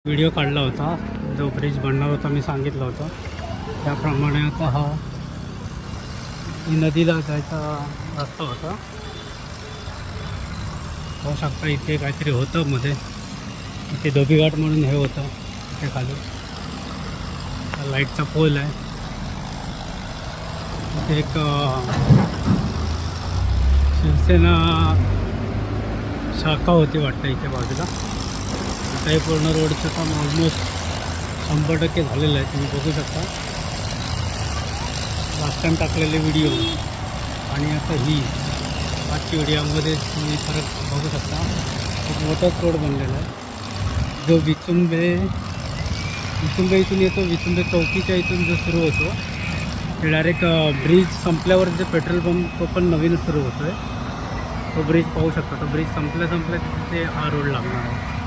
Video काढला होता, जो ब्रिज बनणार होता मी सांगितलं होतं त्याप्रमाणे. आता हा नदीला जायचा रस्ता होता. पाहू शकता इथे काहीतरी होतं मध्ये, इथे धोबीघाट म्हणून हे होतं इथे खाली. लाईटचा पोल आहे इथे. एक शिवसेना शाखा होती वाटतं इथे बाजूला. आता हे पूर्ण रोडचं काम ऑलमोस्ट 100% झालेलं आहे, तुम्ही बघू शकता. लास्ट टाईम टाकलेले व्हिडिओ आणि आता ही आजची व्हिडिओमध्ये तुम्ही फरक बघू शकता. एक मोठाच रोड बनलेला आहे जो विचुंबे इथून येतो. विचुंबे चौकीच्या इथून जो सुरू होतो ते डायरेक्ट ब्रिज संपल्यावर जे पेट्रोल पंप तो पण नवीन सुरू होतो आहे. तो ब्रिज पाहू शकता. तो ब्रिज संपल्या तिथे हा रोड लागणार आहे.